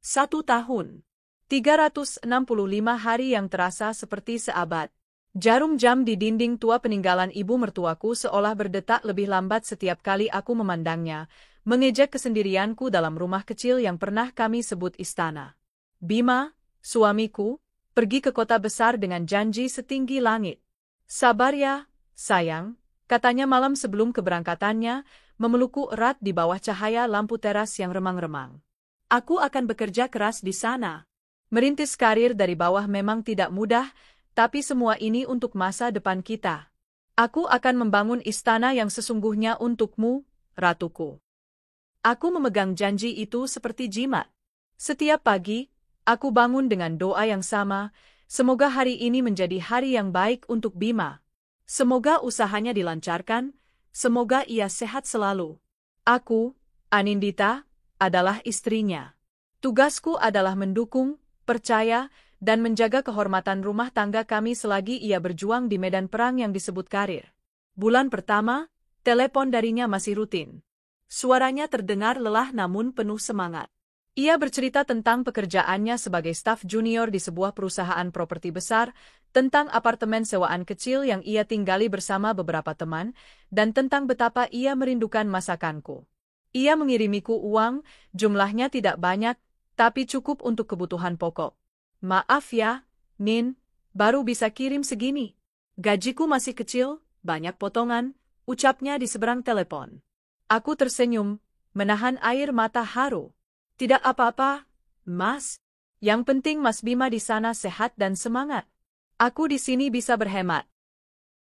1 tahun. 365 hari yang terasa seperti seabad. Jarum jam di dinding tua peninggalan ibu mertuaku seolah berdetak lebih lambat setiap kali aku memandangnya, mengejek kesendirianku dalam rumah kecil yang pernah kami sebut istana. Bima, suamiku, pergi ke kota besar dengan janji setinggi langit. Sabar ya, sayang, katanya malam sebelum keberangkatannya, memelukku erat di bawah cahaya lampu teras yang remang-remang. Aku akan bekerja keras di sana. Merintis karir dari bawah memang tidak mudah, tapi semua ini untuk masa depan kita. Aku akan membangun istana yang sesungguhnya untukmu, ratuku. Aku memegang janji itu seperti jimat. Setiap pagi, aku bangun dengan doa yang sama, semoga hari ini menjadi hari yang baik untuk Bima. Semoga usahanya dilancarkan, semoga ia sehat selalu. Aku, Anindita, adalah istrinya. Tugasku adalah mendukung, percaya, dan menjaga kehormatan rumah tangga kami selagi ia berjuang di medan perang yang disebut karir. Bulan pertama, telepon darinya masih rutin. Suaranya terdengar lelah namun penuh semangat. Ia bercerita tentang pekerjaannya sebagai staf junior di sebuah perusahaan properti besar, tentang apartemen sewaan kecil yang ia tinggali bersama beberapa teman, dan tentang betapa ia merindukan masakanku. Ia mengirimiku uang, jumlahnya tidak banyak, tapi cukup untuk kebutuhan pokok. Maaf ya, Nin, baru bisa kirim segini. Gajiku masih kecil, banyak potongan, ucapnya di seberang telepon. Aku tersenyum, menahan air mata haru. Tidak apa-apa, Mas. Yang penting Mas Bima di sana sehat dan semangat. Aku di sini bisa berhemat.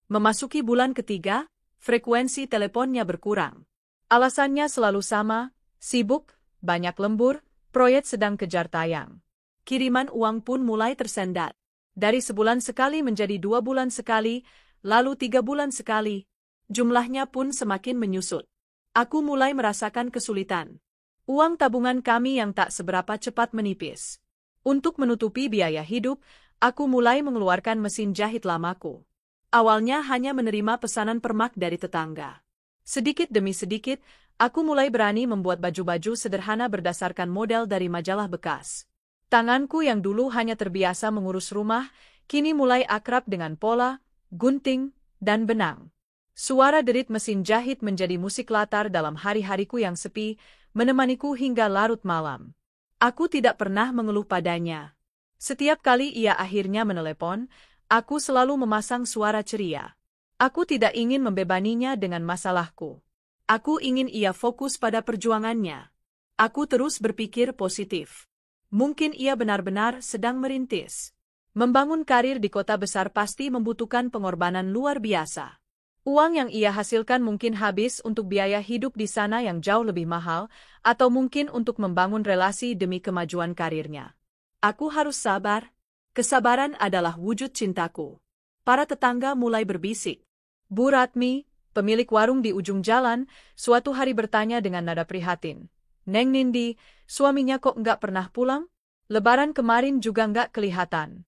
Memasuki bulan ketiga, frekuensi teleponnya berkurang. Alasannya selalu sama, sibuk, banyak lembur, proyek sedang kejar tayang. Kiriman uang pun mulai tersendat. Dari sebulan sekali menjadi 2 bulan sekali, lalu 3 bulan sekali. Jumlahnya pun semakin menyusut. Aku mulai merasakan kesulitan. Uang tabungan kami yang tak seberapa cepat menipis. Untuk menutupi biaya hidup, aku mulai mengeluarkan mesin jahit lamaku. Awalnya hanya menerima pesanan permak dari tetangga. Sedikit demi sedikit, aku mulai berani membuat baju-baju sederhana berdasarkan model dari majalah bekas. Tanganku yang dulu hanya terbiasa mengurus rumah, kini mulai akrab dengan pola, gunting, dan benang. Suara derit mesin jahit menjadi musik latar dalam hari-hariku yang sepi, menemaniku hingga larut malam. Aku tidak pernah mengeluh padanya. Setiap kali ia akhirnya menelepon, aku selalu memasang suara ceria. Aku tidak ingin membebaninya dengan masalahku. Aku ingin ia fokus pada perjuangannya. Aku terus berpikir positif. Mungkin ia benar-benar sedang merintis. Membangun karir di kota besar pasti membutuhkan pengorbanan luar biasa. Uang yang ia hasilkan mungkin habis untuk biaya hidup di sana yang jauh lebih mahal, atau mungkin untuk membangun relasi demi kemajuan karirnya. Aku harus sabar. Kesabaran adalah wujud cintaku. Para tetangga mulai berbisik. Bu Ratmi, pemilik warung di ujung jalan, suatu hari bertanya dengan nada prihatin. Neng Nindi, suaminya kok nggak pernah pulang? Lebaran kemarin juga nggak kelihatan.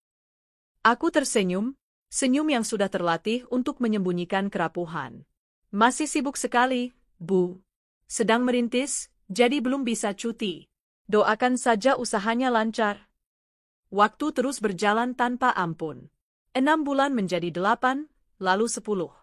Aku tersenyum, senyum yang sudah terlatih untuk menyembunyikan kerapuhan. Masih sibuk sekali, Bu. Sedang merintis, jadi belum bisa cuti. Doakan saja usahanya lancar. Waktu terus berjalan tanpa ampun. 6 bulan menjadi 8, lalu 10.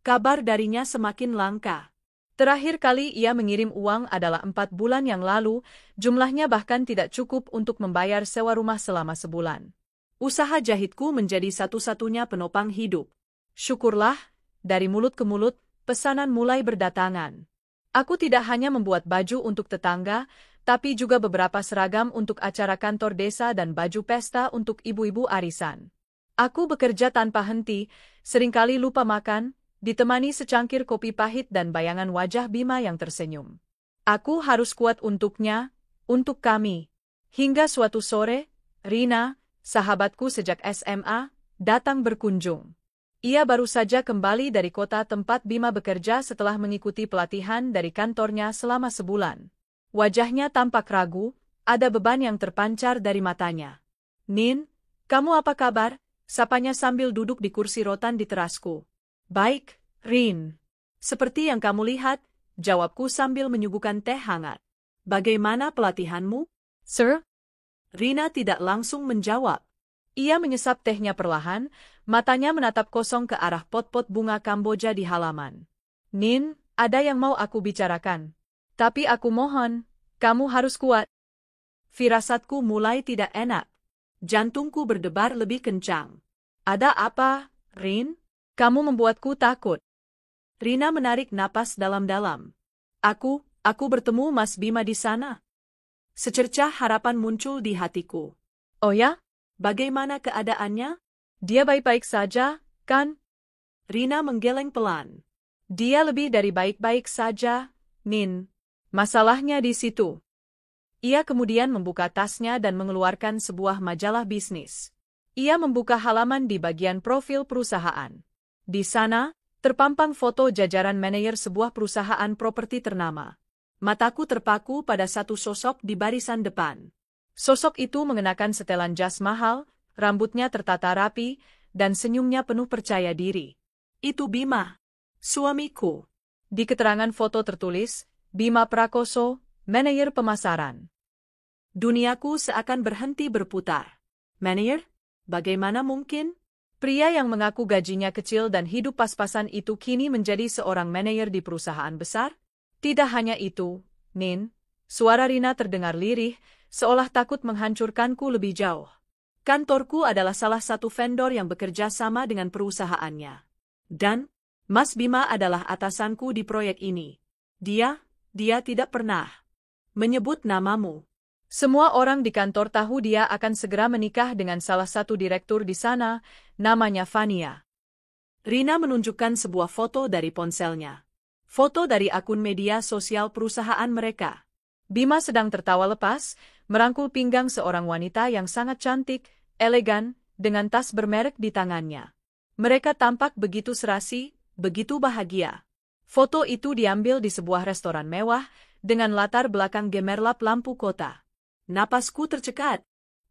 Kabar darinya semakin langka. Terakhir kali ia mengirim uang adalah 4 bulan yang lalu, jumlahnya bahkan tidak cukup untuk membayar sewa rumah selama sebulan. Usaha jahitku menjadi satu-satunya penopang hidup. Syukurlah, dari mulut ke mulut, pesanan mulai berdatangan. Aku tidak hanya membuat baju untuk tetangga, tapi juga beberapa seragam untuk acara kantor desa dan baju pesta untuk ibu-ibu arisan. Aku bekerja tanpa henti, seringkali lupa makan, ditemani secangkir kopi pahit dan bayangan wajah Bima yang tersenyum. Aku harus kuat untuknya, untuk kami. Hingga suatu sore, Rina, sahabatku sejak SMA, datang berkunjung. Ia baru saja kembali dari kota tempat Bima bekerja setelah mengikuti pelatihan dari kantornya selama sebulan. Wajahnya tampak ragu, ada beban yang terpancar dari matanya. Nin, kamu apa kabar? Sapanya sambil duduk di kursi rotan di terasku. Baik, Rin. Seperti yang kamu lihat, jawabku sambil menyuguhkan teh hangat. Bagaimana pelatihanmu? Sir, Rina tidak langsung menjawab. Ia menyesap tehnya perlahan, matanya menatap kosong ke arah pot-pot bunga Kamboja di halaman. Nin, ada yang mau aku bicarakan. Tapi aku mohon, kamu harus kuat. Firasatku mulai tidak enak. Jantungku berdebar lebih kencang. Ada apa, Rin? Kamu membuatku takut. Rina menarik napas dalam-dalam. Aku bertemu Mas Bima di sana. Secercah harapan muncul di hatiku. Oh ya? Bagaimana keadaannya? Dia baik-baik saja, kan? Rina menggeleng pelan. Dia lebih dari baik-baik saja, Nin. Masalahnya di situ. Ia kemudian membuka tasnya dan mengeluarkan sebuah majalah bisnis. Ia membuka halaman di bagian profil perusahaan. Di sana, terpampang foto jajaran manajer sebuah perusahaan properti ternama. Mataku terpaku pada satu sosok di barisan depan. Sosok itu mengenakan setelan jas mahal, rambutnya tertata rapi, dan senyumnya penuh percaya diri. Itu Bima, suamiku. Di keterangan foto tertulis, Bima Prakoso, manajer pemasaran. Duniaku seakan berhenti berputar. Manajer? Bagaimana mungkin? Pria yang mengaku gajinya kecil dan hidup pas-pasan itu kini menjadi seorang manajer di perusahaan besar? Tidak hanya itu, Nin. Suara Rina terdengar lirih, seolah takut menghancurkanku lebih jauh. Kantorku adalah salah satu vendor yang bekerja sama dengan perusahaannya. Dan, Mas Bima adalah atasanku di proyek ini. Dia tidak pernah menyebut namamu. Semua orang di kantor tahu dia akan segera menikah dengan salah satu direktur di sana, namanya Fania. Rina menunjukkan sebuah foto dari ponselnya. Foto dari akun media sosial perusahaan mereka. Bima sedang tertawa lepas, merangkul pinggang seorang wanita yang sangat cantik, elegan, dengan tas bermerek di tangannya. Mereka tampak begitu serasi, begitu bahagia. Foto itu diambil di sebuah restoran mewah, dengan latar belakang gemerlap lampu kota. Napasku tercekat.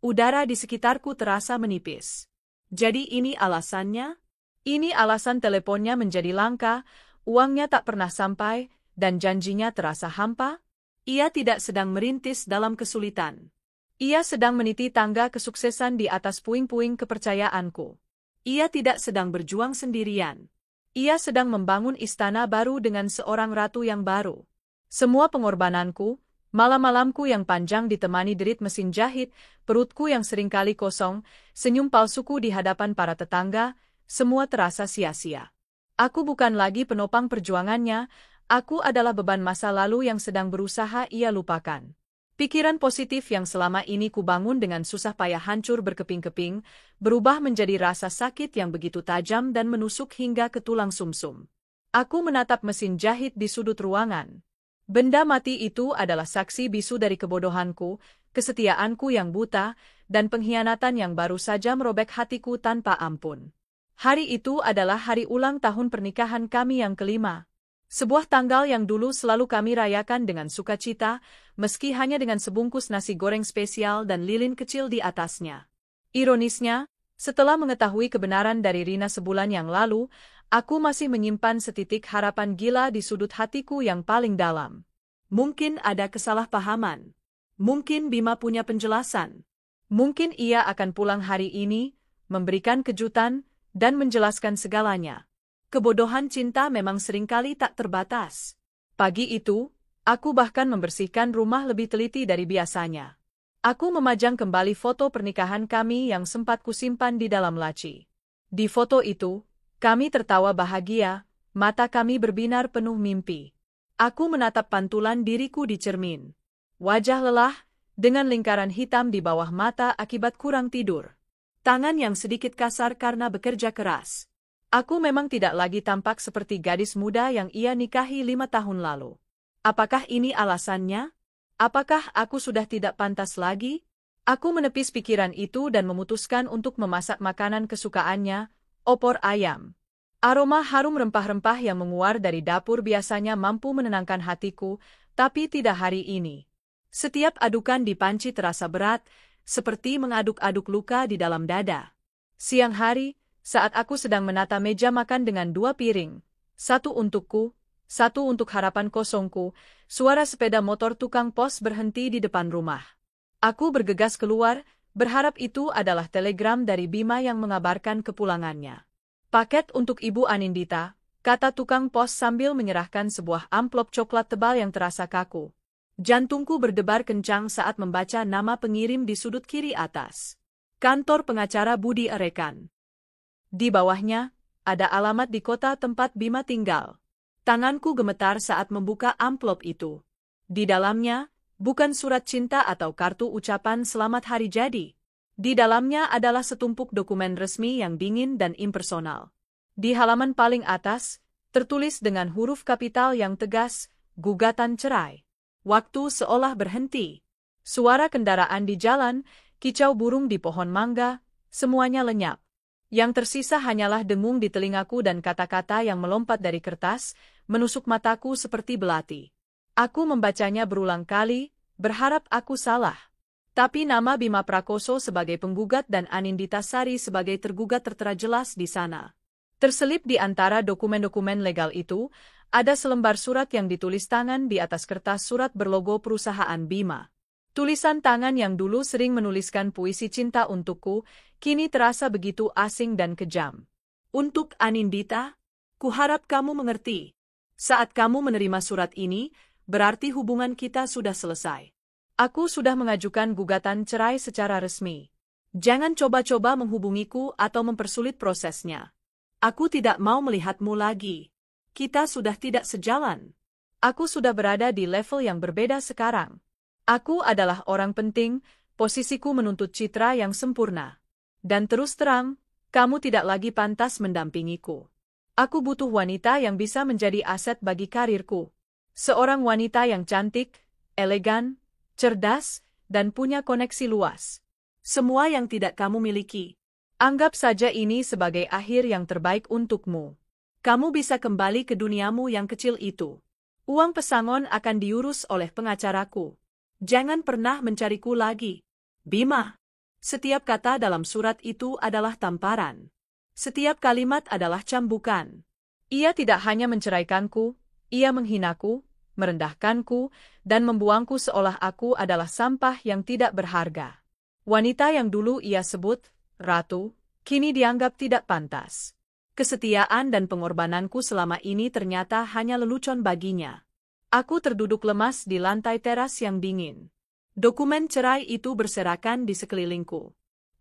Udara di sekitarku terasa menipis. Jadi ini alasannya? Ini alasan teleponnya menjadi langka, uangnya tak pernah sampai, dan janjinya terasa hampa? Ia tidak sedang merintis dalam kesulitan. Ia sedang meniti tangga kesuksesan di atas puing-puing kepercayaanku. Ia tidak sedang berjuang sendirian. Ia sedang membangun istana baru dengan seorang ratu yang baru. Semua pengorbananku, malam-malamku yang panjang ditemani derit mesin jahit, perutku yang seringkali kosong, senyum palsuku di hadapan para tetangga, semua terasa sia-sia. Aku bukan lagi penopang perjuangannya, aku adalah beban masa lalu yang sedang berusaha ia lupakan. Pikiran positif yang selama ini kubangun dengan susah payah hancur berkeping-keping, berubah menjadi rasa sakit yang begitu tajam dan menusuk hingga ke tulang sumsum. Aku menatap mesin jahit di sudut ruangan. Benda mati itu adalah saksi bisu dari kebodohanku, kesetiaanku yang buta, dan pengkhianatan yang baru saja merobek hatiku tanpa ampun. Hari itu adalah hari ulang tahun pernikahan kami yang kelima. Sebuah tanggal yang dulu selalu kami rayakan dengan sukacita, meski hanya dengan sebungkus nasi goreng spesial dan lilin kecil di atasnya. Ironisnya, setelah mengetahui kebenaran dari Rina sebulan yang lalu, aku masih menyimpan setitik harapan gila di sudut hatiku yang paling dalam. Mungkin ada kesalahpahaman. Mungkin Bima punya penjelasan. Mungkin ia akan pulang hari ini, memberikan kejutan, dan menjelaskan segalanya. Kebodohan cinta memang seringkali tak terbatas. Pagi itu, aku bahkan membersihkan rumah lebih teliti dari biasanya. Aku memajang kembali foto pernikahan kami yang sempat kusimpan di dalam laci. Di foto itu, kami tertawa bahagia, mata kami berbinar penuh mimpi. Aku menatap pantulan diriku di cermin. Wajah lelah, dengan lingkaran hitam di bawah mata akibat kurang tidur. Tangan yang sedikit kasar karena bekerja keras. Aku memang tidak lagi tampak seperti gadis muda yang ia nikahi 5 tahun lalu. Apakah ini alasannya? Apakah aku sudah tidak pantas lagi? Aku menepis pikiran itu dan memutuskan untuk memasak makanan kesukaannya, opor ayam. Aroma harum rempah-rempah yang menguar dari dapur biasanya mampu menenangkan hatiku, tapi tidak hari ini. Setiap adukan di panci terasa berat, seperti mengaduk-aduk luka di dalam dada. Siang hari, saat aku sedang menata meja makan dengan 2 piring, satu untukku, satu untuk harapan kosongku, suara sepeda motor tukang pos berhenti di depan rumah. Aku bergegas keluar, berharap itu adalah telegram dari Bima yang mengabarkan kepulangannya. Paket untuk Ibu Anindita, kata tukang pos sambil menyerahkan sebuah amplop coklat tebal yang terasa kaku. Jantungku berdebar kencang saat membaca nama pengirim di sudut kiri atas. Kantor pengacara Budi Erekan. Di bawahnya, ada alamat di kota tempat Bima tinggal. Tanganku gemetar saat membuka amplop itu. Di dalamnya, bukan surat cinta atau kartu ucapan selamat hari jadi. Di dalamnya adalah setumpuk dokumen resmi yang dingin dan impersonal. Di halaman paling atas, tertulis dengan huruf kapital yang tegas, gugatan cerai. Waktu seolah berhenti. Suara kendaraan di jalan, kicau burung di pohon mangga, semuanya lenyap. Yang tersisa hanyalah dengung di telingaku dan kata-kata yang melompat dari kertas, menusuk mataku seperti belati. Aku membacanya berulang kali, berharap aku salah. Tapi nama Bima Prakoso sebagai penggugat dan Anindita Sari sebagai tergugat tertera jelas di sana. Terselip di antara dokumen-dokumen legal itu, ada selembar surat yang ditulis tangan di atas kertas surat berlogo perusahaan Bima. Tulisan tangan yang dulu sering menuliskan puisi cinta untukku, kini terasa begitu asing dan kejam. Untuk Anindita, kuharap kamu mengerti. Saat kamu menerima surat ini, berarti hubungan kita sudah selesai. Aku sudah mengajukan gugatan cerai secara resmi. Jangan coba-coba menghubungiku atau mempersulit prosesnya. Aku tidak mau melihatmu lagi. Kita sudah tidak sejalan. Aku sudah berada di level yang berbeda sekarang. Aku adalah orang penting, posisiku menuntut citra yang sempurna. Dan terus terang, kamu tidak lagi pantas mendampingiku. Aku butuh wanita yang bisa menjadi aset bagi karirku. Seorang wanita yang cantik, elegan, cerdas, dan punya koneksi luas. Semua yang tidak kamu miliki. Anggap saja ini sebagai akhir yang terbaik untukmu. Kamu bisa kembali ke duniamu yang kecil itu. Uang pesangon akan diurus oleh pengacaraku. Jangan pernah mencariku lagi. Bima. Setiap kata dalam surat itu adalah tamparan. Setiap kalimat adalah cambukan. Ia tidak hanya menceraikanku, ia menghinaku, merendahkanku, dan membuangku seolah aku adalah sampah yang tidak berharga. Wanita yang dulu ia sebut ratu, kini dianggap tidak pantas. Kesetiaan dan pengorbananku selama ini ternyata hanya lelucon baginya. Aku terduduk lemas di lantai teras yang dingin. Dokumen cerai itu berserakan di sekelilingku.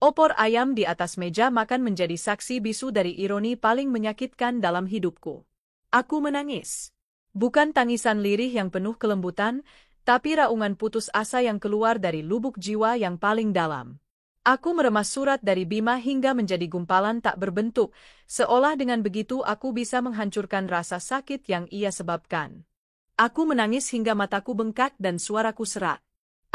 Opor ayam di atas meja makan menjadi saksi bisu dari ironi paling menyakitkan dalam hidupku. Aku menangis. Bukan tangisan lirih yang penuh kelembutan, tapi raungan putus asa yang keluar dari lubuk jiwa yang paling dalam. Aku meremas surat dari Bima hingga menjadi gumpalan tak berbentuk, seolah dengan begitu aku bisa menghancurkan rasa sakit yang ia sebabkan. Aku menangis hingga mataku bengkak dan suaraku serak.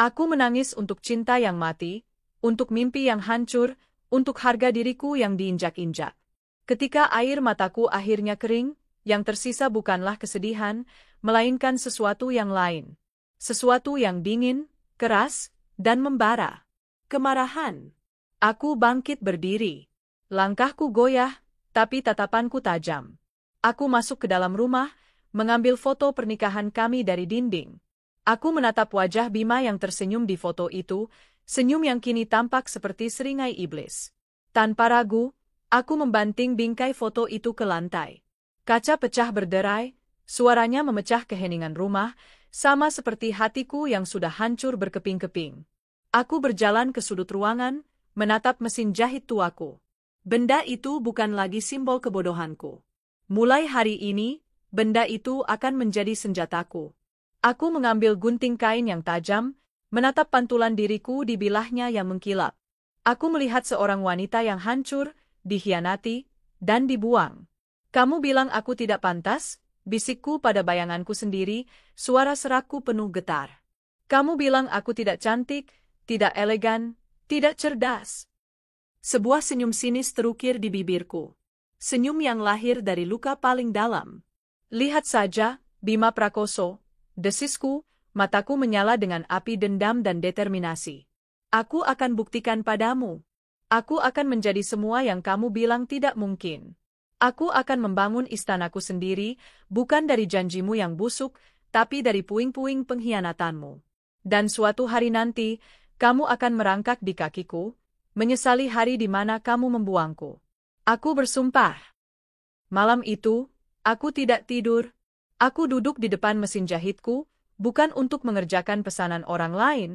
Aku menangis untuk cinta yang mati, untuk mimpi yang hancur, untuk harga diriku yang diinjak-injak. Ketika air mataku akhirnya kering, yang tersisa bukanlah kesedihan, melainkan sesuatu yang lain. Sesuatu yang dingin, keras, dan membara. Kemarahan. Aku bangkit berdiri. Langkahku goyah, tapi tatapanku tajam. Aku masuk ke dalam rumah, mengambil foto pernikahan kami dari dinding. Aku menatap wajah Bima yang tersenyum di foto itu, senyum yang kini tampak seperti seringai iblis. Tanpa ragu, aku membanting bingkai foto itu ke lantai. Kaca pecah berderai, suaranya memecah keheningan rumah, sama seperti hatiku yang sudah hancur berkeping-keping. Aku berjalan ke sudut ruangan, menatap mesin jahit tuaku. Benda itu bukan lagi simbol kebodohanku. Mulai hari ini, benda itu akan menjadi senjataku. Aku mengambil gunting kain yang tajam, menatap pantulan diriku di bilahnya yang mengkilap. Aku melihat seorang wanita yang hancur, dikhianati, dan dibuang. Kamu bilang aku tidak pantas? Bisikku pada bayanganku sendiri, suara serakku penuh getar. Kamu bilang aku tidak cantik, tidak elegan, tidak cerdas. Sebuah senyum sinis terukir di bibirku. Senyum yang lahir dari luka paling dalam. Lihat saja, Bima Prakoso, desisku, mataku menyala dengan api dendam dan determinasi. Aku akan buktikan padamu. Aku akan menjadi semua yang kamu bilang tidak mungkin. Aku akan membangun istanaku sendiri, bukan dari janjimu yang busuk, tapi dari puing-puing pengkhianatanmu. Dan suatu hari nanti, Kamu akan merangkak di kakiku, menyesali hari di mana kamu membuangku. Aku bersumpah. Malam itu, aku tidak tidur. Aku duduk di depan mesin jahitku, bukan untuk mengerjakan pesanan orang lain,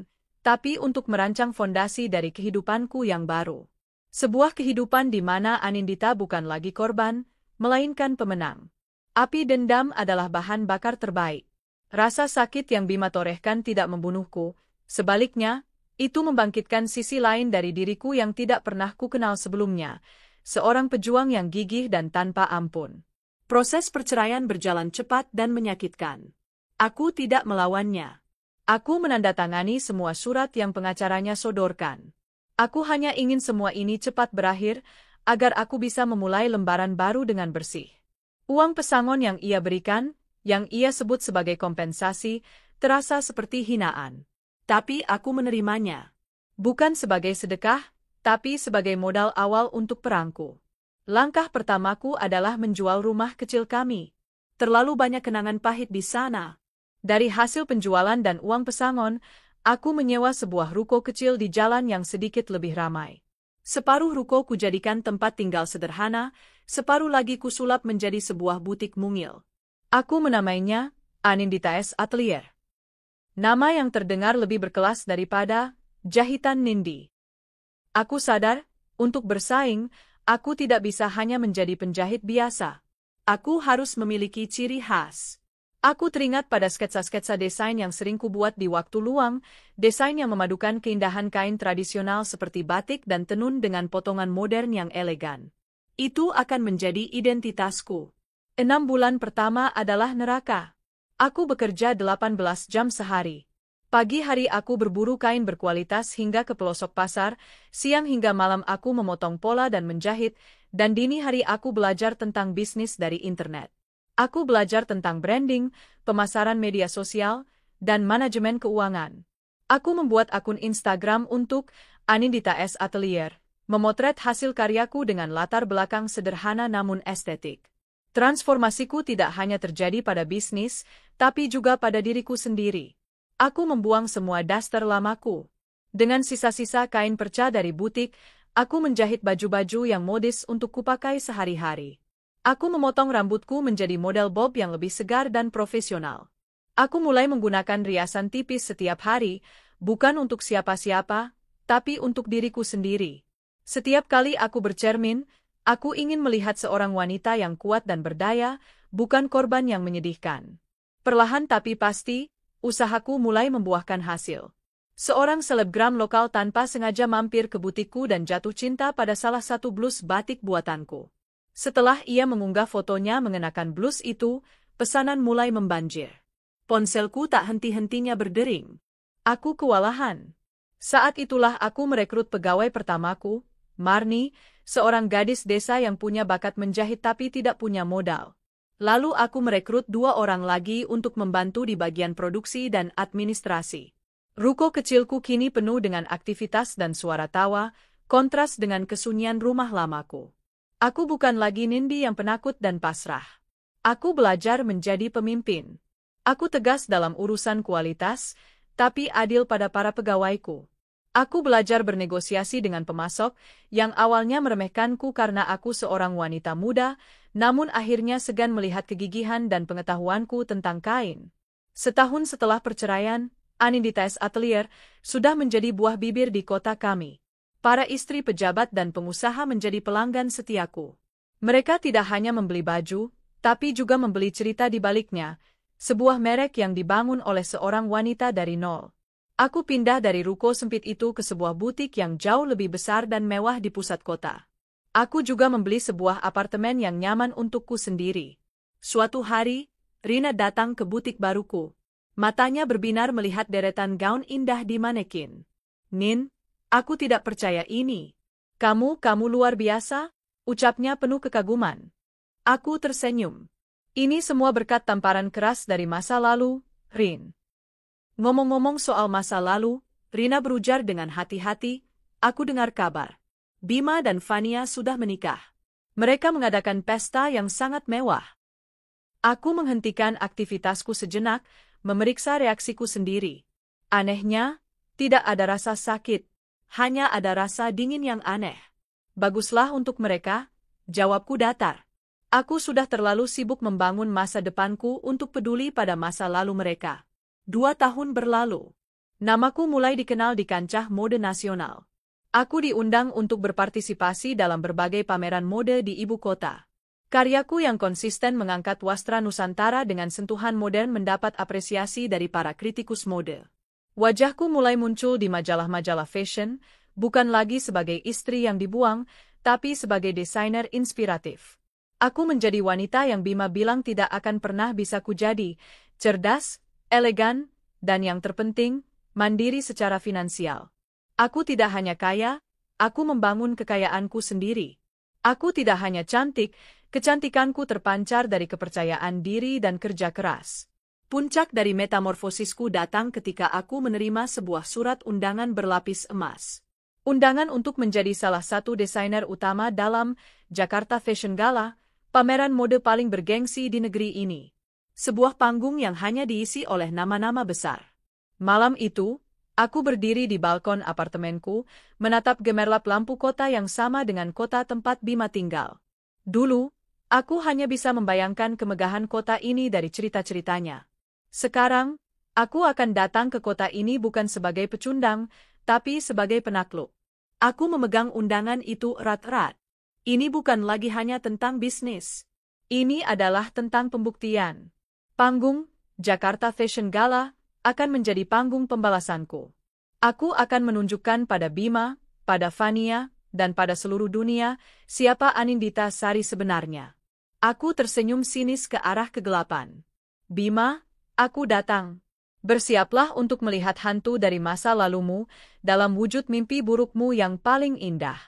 tapi untuk merancang fondasi dari kehidupanku yang baru. Sebuah kehidupan di mana Anindita bukan lagi korban, melainkan pemenang. Api dendam adalah bahan bakar terbaik. Rasa sakit yang Bima torehkan tidak membunuhku, sebaliknya, itu membangkitkan sisi lain dari diriku yang tidak pernah kukenal sebelumnya, seorang pejuang yang gigih dan tanpa ampun. Proses perceraian berjalan cepat dan menyakitkan. Aku tidak melawannya. Aku menandatangani semua surat yang pengacaranya sodorkan. Aku hanya ingin semua ini cepat berakhir, agar aku bisa memulai lembaran baru dengan bersih. Uang pesangon yang ia berikan, yang ia sebut sebagai kompensasi, terasa seperti hinaan. Tapi aku menerimanya. Bukan sebagai sedekah, tapi sebagai modal awal untuk perangku. Langkah pertamaku adalah menjual rumah kecil kami. Terlalu banyak kenangan pahit di sana. Dari hasil penjualan dan uang pesangon, aku menyewa sebuah ruko kecil di jalan yang sedikit lebih ramai. Separuh ruko kujadikan tempat tinggal sederhana, separuh lagi kusulap menjadi sebuah butik mungil. Aku menamainya Anindita S. Atelier. Nama yang terdengar lebih berkelas daripada jahitan Nindi. Aku sadar, untuk bersaing, aku tidak bisa hanya menjadi penjahit biasa. Aku harus memiliki ciri khas. Aku teringat pada sketsa-sketsa desain yang sering kubuat di waktu luang, desain yang memadukan keindahan kain tradisional seperti batik dan tenun dengan potongan modern yang elegan. Itu akan menjadi identitasku. 6 bulan pertama adalah neraka. Aku bekerja 18 jam sehari. Pagi hari aku berburu kain berkualitas hingga ke pelosok pasar, siang hingga malam aku memotong pola dan menjahit, dan dini hari aku belajar tentang bisnis dari internet. Aku belajar tentang branding, pemasaran media sosial, dan manajemen keuangan. Aku membuat akun Instagram untuk Anindita S. Atelier, memotret hasil karyaku dengan latar belakang sederhana namun estetik. Transformasiku tidak hanya terjadi pada bisnis, tapi juga pada diriku sendiri. Aku membuang semua daster lamaku. Dengan sisa-sisa kain perca dari butik, aku menjahit baju-baju yang modis untuk kupakai sehari-hari. Aku memotong rambutku menjadi model bob yang lebih segar dan profesional. Aku mulai menggunakan riasan tipis setiap hari, bukan untuk siapa-siapa, tapi untuk diriku sendiri. Setiap kali aku bercermin, aku ingin melihat seorang wanita yang kuat dan berdaya, bukan korban yang menyedihkan. Perlahan tapi pasti, usahaku mulai membuahkan hasil. Seorang selebgram lokal tanpa sengaja mampir ke butikku dan jatuh cinta pada salah satu blus batik buatanku. Setelah ia mengunggah fotonya mengenakan blus itu, pesanan mulai membanjir. Ponselku tak henti-hentinya berdering. Aku kewalahan. Saat itulah aku merekrut pegawai pertamaku, Marni, seorang gadis desa yang punya bakat menjahit tapi tidak punya modal. Lalu aku merekrut 2 orang lagi untuk membantu di bagian produksi dan administrasi. Ruko kecilku kini penuh dengan aktivitas dan suara tawa, kontras dengan kesunyian rumah lamaku. Aku bukan lagi Nindi yang penakut dan pasrah. Aku belajar menjadi pemimpin. Aku tegas dalam urusan kualitas, tapi adil pada para pegawaiku. Aku belajar bernegosiasi dengan pemasok, yang awalnya meremehkanku karena aku seorang wanita muda, namun akhirnya segan melihat kegigihan dan pengetahuanku tentang kain. Setahun setelah perceraian, Anindita S. Atelier sudah menjadi buah bibir di kota kami. Para istri pejabat dan pengusaha menjadi pelanggan setiaku. Mereka tidak hanya membeli baju, tapi juga membeli cerita di baliknya, sebuah merek yang dibangun oleh seorang wanita dari nol. Aku pindah dari ruko sempit itu ke sebuah butik yang jauh lebih besar dan mewah di pusat kota. Aku juga membeli sebuah apartemen yang nyaman untukku sendiri. Suatu hari, Rina datang ke butik baruku. Matanya berbinar melihat deretan gaun indah di manekin. "Nin, aku tidak percaya ini. Kamu luar biasa," ucapnya penuh kekaguman. Aku tersenyum. "Ini semua berkat tamparan keras dari masa lalu, Rin." Ngomong-ngomong soal masa lalu, Rina berujar dengan hati-hati, "Aku dengar kabar. Bima dan Fania sudah menikah. Mereka mengadakan pesta yang sangat mewah." Aku menghentikan aktivitasku sejenak, memeriksa reaksiku sendiri. Anehnya, Tidak ada rasa sakit, hanya ada rasa dingin yang aneh. Baguslah untuk mereka, jawabku datar. Aku sudah terlalu sibuk membangun masa depanku untuk peduli pada masa lalu mereka. 2 tahun berlalu. Namaku mulai dikenal di kancah mode nasional. Aku diundang untuk berpartisipasi dalam berbagai pameran mode di ibu kota. Karyaku yang konsisten mengangkat wastra Nusantara dengan sentuhan modern mendapat apresiasi dari para kritikus mode. Wajahku mulai muncul di majalah-majalah fashion, bukan lagi sebagai istri yang dibuang, tapi sebagai desainer inspiratif. Aku menjadi wanita yang Bima bilang tidak akan pernah bisa kujadi, cerdas, elegan, dan yang terpenting, mandiri secara finansial. Aku tidak hanya kaya, aku membangun kekayaanku sendiri. Aku tidak hanya cantik, kecantikanku terpancar dari kepercayaan diri dan kerja keras. Puncak dari metamorfosisku datang ketika aku menerima sebuah surat undangan berlapis emas. Undangan untuk menjadi salah satu desainer utama dalam Jakarta Fashion Gala, pameran mode paling bergengsi di negeri ini. Sebuah panggung yang hanya diisi oleh nama-nama besar. Malam itu, aku berdiri di balkon apartemenku, menatap gemerlap lampu kota yang sama dengan kota tempat Bima tinggal. Dulu, aku hanya bisa membayangkan kemegahan kota ini dari cerita-ceritanya. Sekarang, aku akan datang ke kota ini bukan sebagai pecundang, tapi sebagai penakluk. Aku memegang undangan itu erat-erat. Ini bukan lagi hanya tentang bisnis. Ini adalah tentang pembuktian. Panggung, Jakarta Fashion Gala, akan menjadi panggung pembalasanku. Aku akan menunjukkan pada Bima, pada Fania, dan pada seluruh dunia, siapa Anindita Sari sebenarnya. Aku tersenyum sinis ke arah kegelapan. Bima, aku datang. Bersiaplah untuk melihat hantu dari masa lalumu, dalam wujud mimpi burukmu yang paling indah.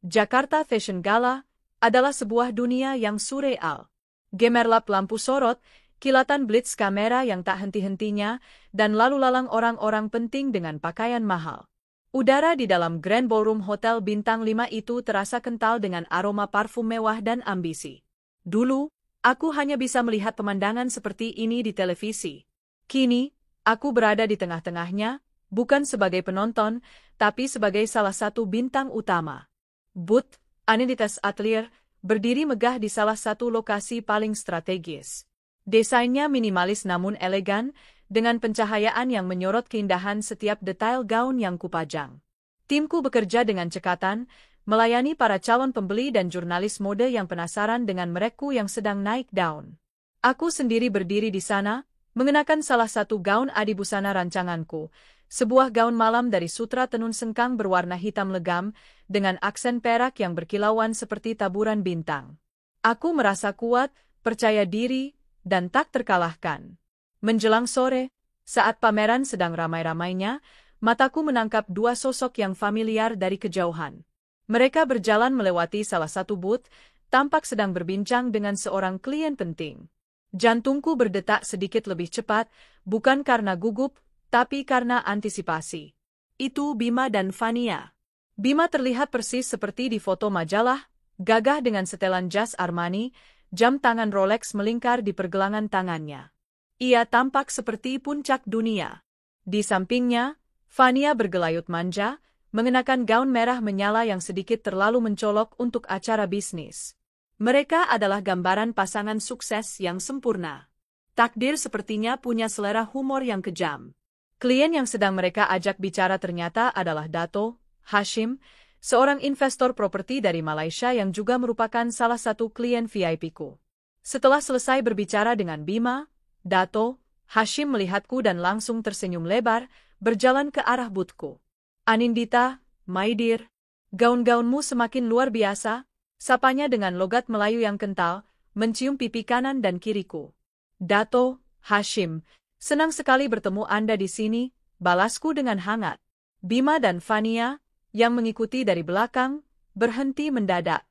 Jakarta Fashion Gala adalah sebuah dunia yang surreal. Gemerlap lampu sorot, kilatan blitz kamera yang tak henti-hentinya, dan lalu lalang orang-orang penting dengan pakaian mahal. Udara di dalam Grand Ballroom Hotel Bintang 5 itu terasa kental dengan aroma parfum mewah dan ambisi. Dulu, aku hanya bisa melihat pemandangan seperti ini di televisi. Kini, aku berada di tengah-tengahnya, bukan sebagai penonton, tapi sebagai salah satu bintang utama. Booth, Anindita's Atelier, berdiri megah di salah satu lokasi paling strategis. Desainnya minimalis namun elegan, dengan pencahayaan yang menyorot keindahan setiap detail gaun yang kupajang. Timku bekerja dengan cekatan, melayani para calon pembeli dan jurnalis mode yang penasaran dengan merekku yang sedang naik daun. Aku sendiri berdiri di sana, mengenakan salah satu gaun adibusana rancanganku, sebuah gaun malam dari sutra tenun sengkang berwarna hitam legam, dengan aksen perak yang berkilauan seperti taburan bintang. Aku merasa kuat, percaya diri, dan tak terkalahkan. Menjelang sore, saat pameran sedang ramai-ramainya, mataku menangkap dua sosok yang familiar dari kejauhan. Mereka berjalan melewati salah satu booth, tampak sedang berbincang dengan seorang klien penting. Jantungku berdetak sedikit lebih cepat, bukan karena gugup, tapi karena antisipasi. Itu Bima dan Fania. Bima terlihat persis seperti di foto majalah, gagah dengan setelan jas Armani, jam tangan Rolex melingkar di pergelangan tangannya. Ia tampak seperti puncak dunia. Di sampingnya, Fania bergelayut manja, mengenakan gaun merah menyala yang sedikit terlalu mencolok untuk acara bisnis. Mereka adalah gambaran pasangan sukses yang sempurna. Takdir sepertinya punya selera humor yang kejam. Klien yang sedang mereka ajak bicara ternyata adalah Dato Hashim, seorang investor properti dari Malaysia yang juga merupakan salah satu klien VIP-ku. Setelah selesai berbicara dengan Bima, Dato Hashim melihatku dan langsung tersenyum lebar, berjalan ke arah boothku. Anindita, my dear, gaun-gaunmu semakin luar biasa, sapanya dengan logat Melayu yang kental, mencium pipi kanan dan kiriku. Dato Hashim, senang sekali bertemu Anda di sini, balasku dengan hangat. Bima dan Fania, yang mengikuti dari belakang, berhenti mendadak.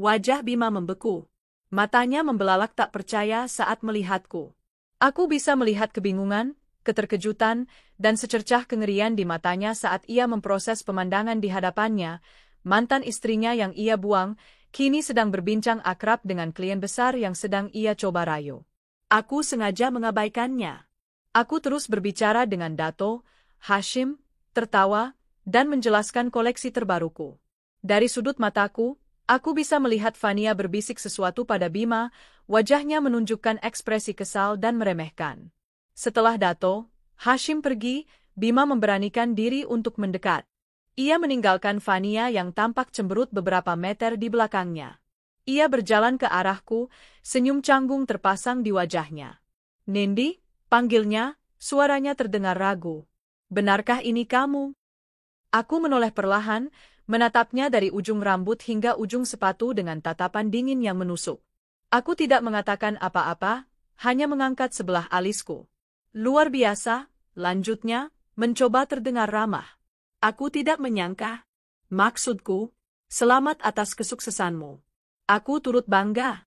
Wajah Bima membeku. Matanya membelalak tak percaya saat melihatku. Aku bisa melihat kebingungan, keterkejutan, dan secercah kengerian di matanya saat ia memproses pemandangan di hadapannya. Mantan istrinya yang ia buang, kini sedang berbincang akrab dengan klien besar yang sedang ia coba rayu. Aku sengaja mengabaikannya. Aku terus berbicara dengan Dato Hashim, tertawa, dan menjelaskan koleksi terbaruku. Dari sudut mataku, aku bisa melihat Fania berbisik sesuatu pada Bima, wajahnya menunjukkan ekspresi kesal dan meremehkan. Setelah Dato' Hashim pergi, Bima memberanikan diri untuk mendekat. Ia meninggalkan Fania yang tampak cemberut beberapa meter di belakangnya. Ia berjalan ke arahku, senyum canggung terpasang di wajahnya. "Nindi," panggilnya, suaranya terdengar ragu. "Benarkah ini kamu?" Aku menoleh perlahan, menatapnya dari ujung rambut hingga ujung sepatu dengan tatapan dingin yang menusuk. Aku tidak mengatakan apa-apa, hanya mengangkat sebelah alisku. "Luar biasa," lanjutnya, mencoba terdengar ramah. "Aku tidak menyangka. Maksudku, selamat atas kesuksesanmu." Aku turut bangga.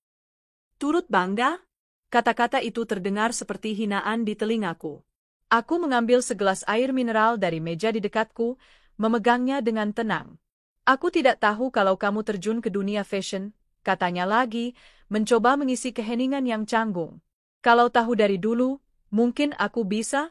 Turut bangga? Kata-kata itu terdengar seperti hinaan di telingaku. Aku mengambil segelas air mineral dari meja di dekatku, memegangnya dengan tenang. "Aku tidak tahu kalau kamu terjun ke dunia fashion," katanya lagi, mencoba mengisi keheningan yang canggung. "Kalau tahu dari dulu, mungkin aku bisa?"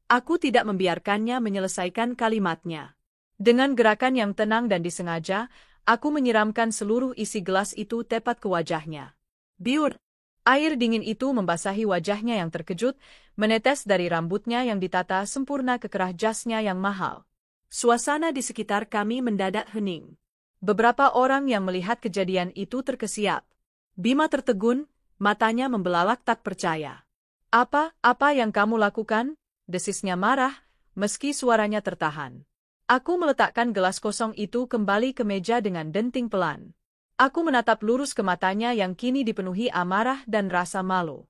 Aku tidak membiarkannya menyelesaikan kalimatnya. Dengan gerakan yang tenang dan disengaja, aku menyiramkan seluruh isi gelas itu tepat ke wajahnya. Biur! Air dingin itu membasahi wajahnya yang terkejut, menetes dari rambutnya yang ditata sempurna ke kerah jasnya yang mahal. Suasana di sekitar kami mendadak hening. Beberapa orang yang melihat kejadian itu terkesiap. Bima tertegun, matanya membelalak tak percaya. Apa yang kamu lakukan?" desisnya marah, meski suaranya tertahan. Aku meletakkan gelas kosong itu kembali ke meja dengan denting pelan. Aku menatap lurus ke matanya yang kini dipenuhi amarah dan rasa malu.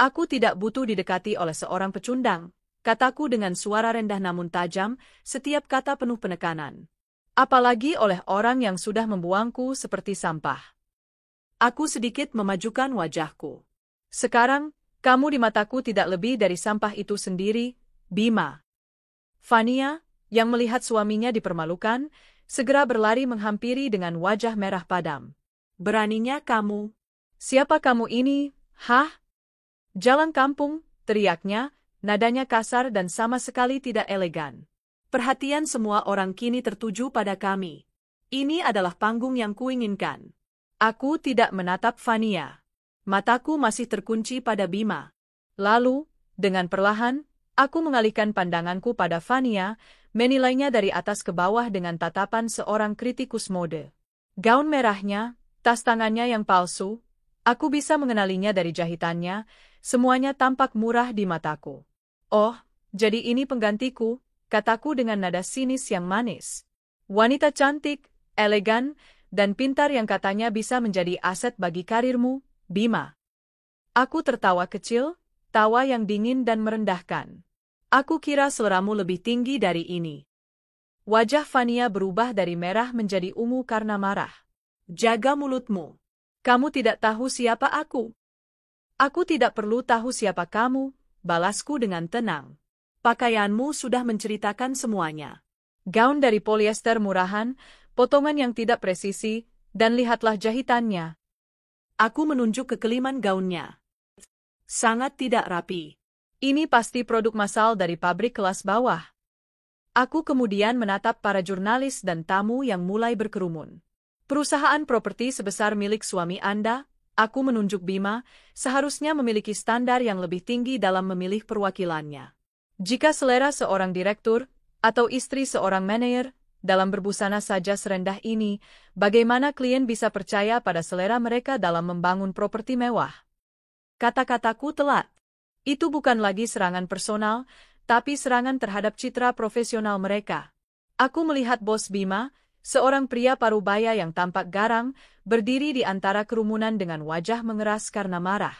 "Aku tidak butuh didekati oleh seorang pecundang," kataku dengan suara rendah namun tajam, setiap kata penuh penekanan. "Apalagi oleh orang yang sudah membuangku seperti sampah." Aku sedikit memajukan wajahku. "Sekarang, kamu di mataku tidak lebih dari sampah itu sendiri, Bima." Fania, yang melihat suaminya dipermalukan, segera berlari menghampiri dengan wajah merah padam. "Beraninya kamu? Siapa kamu ini, hah?" "Jalan kampung," teriaknya, nadanya kasar dan sama sekali tidak elegan. "Perhatian semua orang kini tertuju pada kami. Ini adalah panggung yang kuinginkan." Aku tidak menatap Fania. Mataku masih terkunci pada Bima. Lalu, dengan perlahan, aku mengalihkan pandanganku pada Fania, menilainya dari atas ke bawah dengan tatapan seorang kritikus mode. Gaun merahnya, tas tangannya yang palsu, aku bisa mengenalinya dari jahitannya, semuanya tampak murah di mataku. "Oh, jadi ini penggantiku," kataku dengan nada sinis yang manis. "Wanita cantik, elegan, dan pintar yang katanya bisa menjadi aset bagi karirmu, Bima." Aku tertawa kecil, tawa yang dingin dan merendahkan. "Aku kira seleramu lebih tinggi dari ini." Wajah Fania berubah dari merah menjadi ungu karena marah. "Jaga mulutmu. Kamu tidak tahu siapa aku." "Aku tidak perlu tahu siapa kamu," balasku dengan tenang. "Pakaianmu sudah menceritakan semuanya. Gaun dari polyester murahan, potongan yang tidak presisi, dan lihatlah jahitannya." Aku menunjuk ke keliman gaunnya. Sangat tidak rapi. "Ini pasti produk massal dari pabrik kelas bawah." Aku kemudian menatap para jurnalis dan tamu yang mulai berkerumun. "Perusahaan properti sebesar milik suami Anda," aku menunjuk Bima, "seharusnya memiliki standar yang lebih tinggi dalam memilih perwakilannya. Jika selera seorang direktur, atau istri seorang manajer, dalam berbusana saja serendah ini, bagaimana klien bisa percaya pada selera mereka dalam membangun properti mewah?" Kata-kataku telat. Itu bukan lagi serangan personal, tapi serangan terhadap citra profesional mereka. Aku melihat bos Bima, seorang pria parubaya yang tampak garang, berdiri di antara kerumunan dengan wajah mengeras karena marah.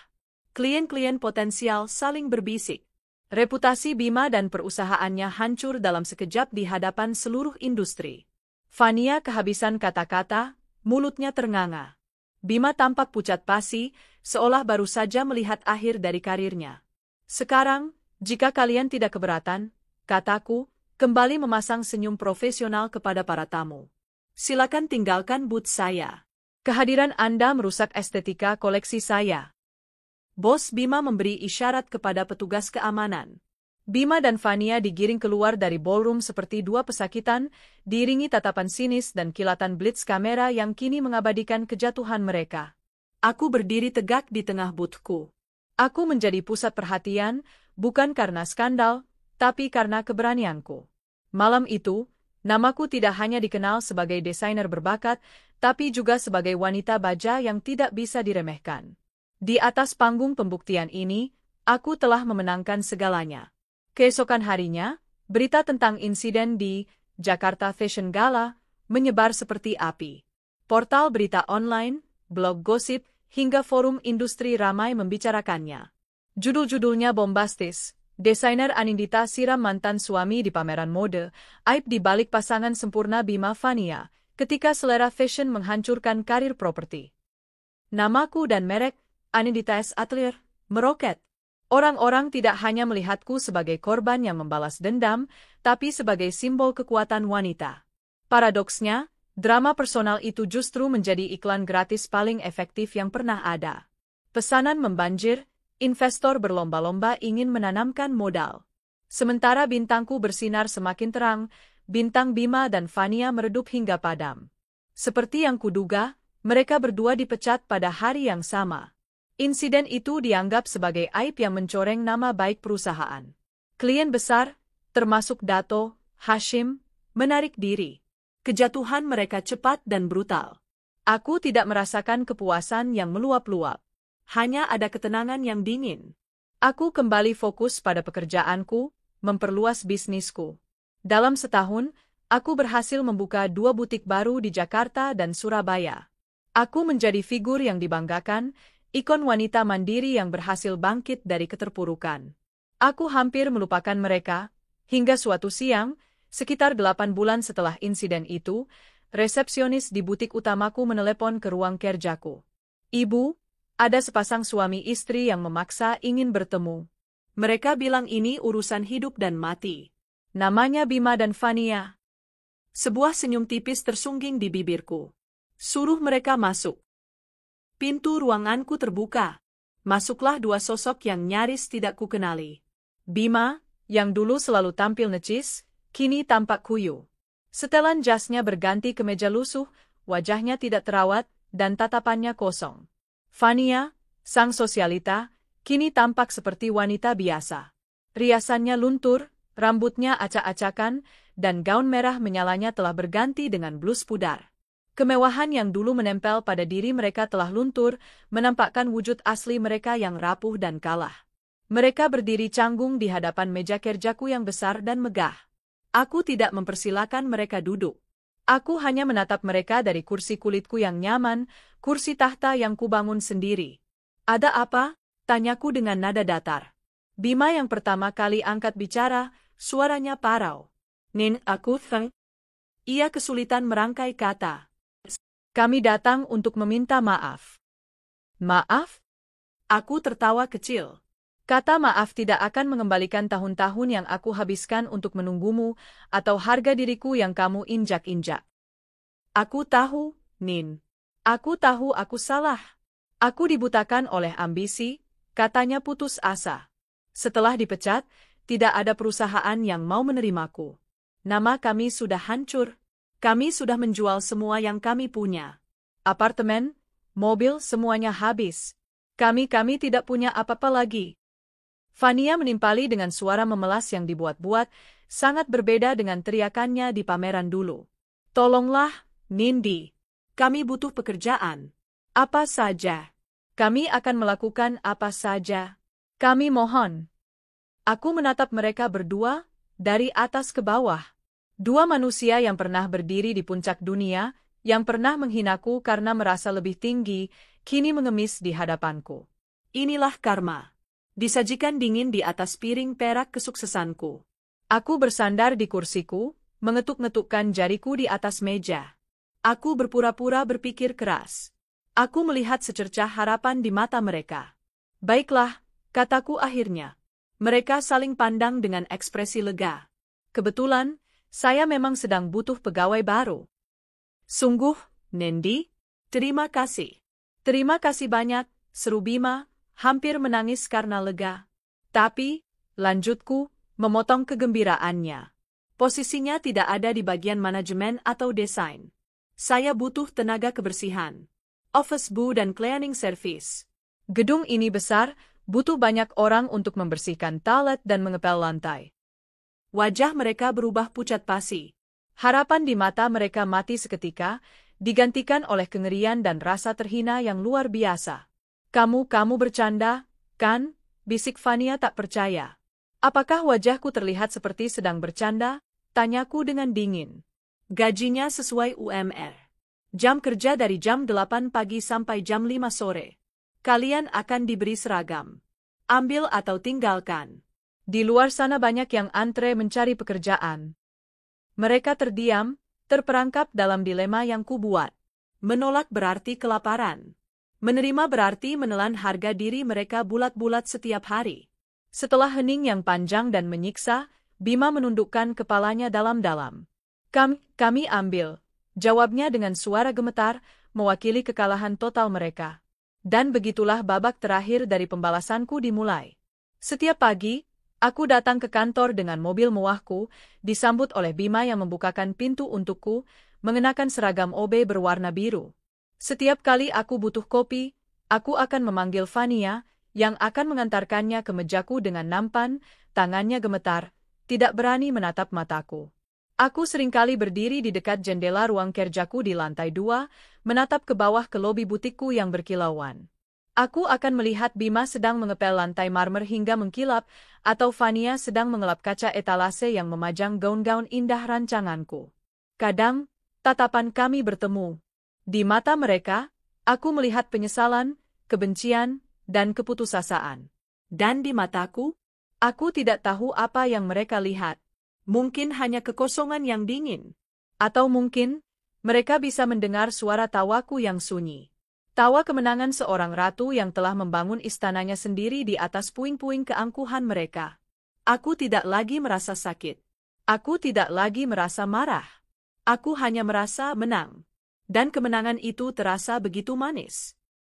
Klien-klien potensial saling berbisik. Reputasi Bima dan perusahaannya hancur dalam sekejap di hadapan seluruh industri. Fania kehabisan kata-kata, mulutnya ternganga. Bima tampak pucat pasi, seolah baru saja melihat akhir dari karirnya. "Sekarang, jika kalian tidak keberatan," kataku, kembali memasang senyum profesional kepada para tamu, "silakan tinggalkan booth saya. Kehadiran Anda merusak estetika koleksi saya." Bos Bima memberi isyarat kepada petugas keamanan. Bima dan Fania digiring keluar dari ballroom seperti dua pesakitan, diiringi tatapan sinis dan kilatan blitz kamera yang kini mengabadikan kejatuhan mereka. Aku berdiri tegak di tengah boothku. Aku menjadi pusat perhatian, bukan karena skandal, tapi karena keberanianku. Malam itu, namaku tidak hanya dikenal sebagai desainer berbakat, tapi juga sebagai wanita baja yang tidak bisa diremehkan. Di atas panggung pembuktian ini, aku telah memenangkan segalanya. Keesokan harinya, berita tentang insiden di Jakarta Fashion Gala menyebar seperti api. Portal berita online, blog gosip, hingga forum industri ramai membicarakannya. Judul-judulnya bombastis. Desainer Anindita siram mantan suami di pameran mode, aib di balik pasangan sempurna Bima Fania, ketika selera fashion menghancurkan karir properti. Namaku dan merek, Anindita S. Atelier, meroket. Orang-orang tidak hanya melihatku sebagai korban yang membalas dendam, tapi sebagai simbol kekuatan wanita. Paradoksnya, drama personal itu justru menjadi iklan gratis paling efektif yang pernah ada. Pesanan membanjir, investor berlomba-lomba ingin menanamkan modal. Sementara bintangku bersinar semakin terang, bintang Bima dan Fania meredup hingga padam. Seperti yang kuduga, mereka berdua dipecat pada hari yang sama. Insiden itu dianggap sebagai aib yang mencoreng nama baik perusahaan. Klien besar, termasuk Dato, Hashim, menarik diri. Kejatuhan mereka cepat dan brutal. Aku tidak merasakan kepuasan yang meluap-luap. Hanya ada ketenangan yang dingin. Aku kembali fokus pada pekerjaanku, memperluas bisnisku. Dalam setahun, aku berhasil membuka 2 butik baru di Jakarta dan Surabaya. Aku menjadi figur yang dibanggakan, ikon wanita mandiri yang berhasil bangkit dari keterpurukan. Aku hampir melupakan mereka, hingga suatu siang, sekitar 8 bulan setelah insiden itu, resepsionis di butik utamaku menelepon ke ruang kerjaku. "Ibu, ada sepasang suami istri yang memaksa ingin bertemu. Mereka bilang ini urusan hidup dan mati. Namanya Bima dan Fania." Sebuah senyum tipis tersungging di bibirku. "Suruh mereka masuk." Pintu ruanganku terbuka. Masuklah 2 sosok yang nyaris tidak kukenali. Bima, yang dulu selalu tampil necis, kini tampak kuyu. Setelan jasnya berganti kemeja lusuh, wajahnya tidak terawat, dan tatapannya kosong. Fania, sang sosialita, kini tampak seperti wanita biasa. Riasannya luntur, rambutnya acak-acakan, dan gaun merah menyalanya telah berganti dengan blus pudar. Kemewahan yang dulu menempel pada diri mereka telah luntur, menampakkan wujud asli mereka yang rapuh dan kalah. Mereka berdiri canggung di hadapan meja kerjaku yang besar dan megah. Aku tidak mempersilakan mereka duduk. Aku hanya menatap mereka dari kursi kulitku yang nyaman, kursi tahta yang kubangun sendiri. "Ada apa?" tanyaku dengan nada datar. Bima yang pertama kali angkat bicara, suaranya parau. "Nin, aku theng." Ia kesulitan merangkai kata. "Kami datang untuk meminta maaf." "Maaf?" Aku tertawa kecil. Kata maaf tidak akan mengembalikan tahun-tahun yang aku habiskan untuk menunggumu, atau harga diriku yang kamu injak-injak. "Aku tahu, Nin. Aku tahu aku salah. Aku dibutakan oleh ambisi," katanya putus asa. "Setelah dipecat, tidak ada perusahaan yang mau menerimaku. Nama kami sudah hancur. Kami sudah menjual semua yang kami punya. Apartemen, mobil, semuanya habis. Kami tidak punya apa-apa lagi." Fania menimpali dengan suara memelas yang dibuat-buat, sangat berbeda dengan teriakannya di pameran dulu. "Tolonglah, Nindi. Kami butuh pekerjaan. Apa saja. Kami akan melakukan apa saja. Kami mohon." Aku menatap mereka berdua, dari atas ke bawah. 2 manusia yang pernah berdiri di puncak dunia, yang pernah menghinaku karena merasa lebih tinggi, kini mengemis di hadapanku. Inilah karma. Disajikan dingin di atas piring perak kesuksesanku. Aku bersandar di kursiku, mengetuk-ngetukkan jariku di atas meja. Aku berpura-pura berpikir keras. Aku melihat secercah harapan di mata mereka. "Baiklah," kataku akhirnya. Mereka saling pandang dengan ekspresi lega. "Kebetulan, saya memang sedang butuh pegawai baru." "Sungguh, Nendi? Terima kasih." "Terima kasih banyak," seru Bima, hampir menangis karena lega. "Tapi," lanjutku, memotong kegembiraannya. Posisinya tidak ada di bagian manajemen atau desain. Saya butuh tenaga kebersihan, office boo dan cleaning service. Gedung ini besar, butuh banyak orang untuk membersihkan toilet dan mengepel lantai. Wajah mereka berubah pucat pasi. Harapan di mata mereka mati seketika, digantikan oleh kengerian dan rasa terhina yang luar biasa. Kamu bercanda, kan? Bisik Fania tak percaya. Apakah wajahku terlihat seperti sedang bercanda? Tanyaku dengan dingin. Gajinya sesuai UMR. Jam kerja dari jam 8 pagi sampai jam 5 sore. Kalian akan diberi seragam. Ambil atau tinggalkan. Di luar sana banyak yang antre mencari pekerjaan. Mereka terdiam, terperangkap dalam dilema yang kubuat. Menolak berarti kelaparan. Menerima berarti menelan harga diri mereka bulat-bulat setiap hari. Setelah hening yang panjang dan menyiksa, Bima menundukkan kepalanya dalam-dalam. Kami ambil, jawabnya dengan suara gemetar, mewakili kekalahan total mereka. Dan begitulah babak terakhir dari pembalasanku dimulai. Setiap pagi, aku datang ke kantor dengan mobil mewahku, disambut oleh Bima yang membukakan pintu untukku, mengenakan seragam OB berwarna biru. Setiap kali aku butuh kopi, aku akan memanggil Fania, yang akan mengantarkannya ke mejaku dengan nampan, tangannya gemetar, tidak berani menatap mataku. Aku seringkali berdiri di dekat jendela ruang kerjaku di lantai 2, menatap ke bawah ke lobi butikku yang berkilauan. Aku akan melihat Bima sedang mengepel lantai marmer hingga mengkilap, atau Fania sedang mengelap kaca etalase yang memajang gaun-gaun indah rancanganku. Kadang, tatapan kami bertemu. Di mata mereka, aku melihat penyesalan, kebencian, dan keputusasaan. Dan di mataku, aku tidak tahu apa yang mereka lihat. Mungkin hanya kekosongan yang dingin. Atau mungkin, mereka bisa mendengar suara tawaku yang sunyi. Tawa kemenangan seorang ratu yang telah membangun istananya sendiri di atas puing-puing keangkuhan mereka. Aku tidak lagi merasa sakit. Aku tidak lagi merasa marah. Aku hanya merasa menang. Dan kemenangan itu terasa begitu manis.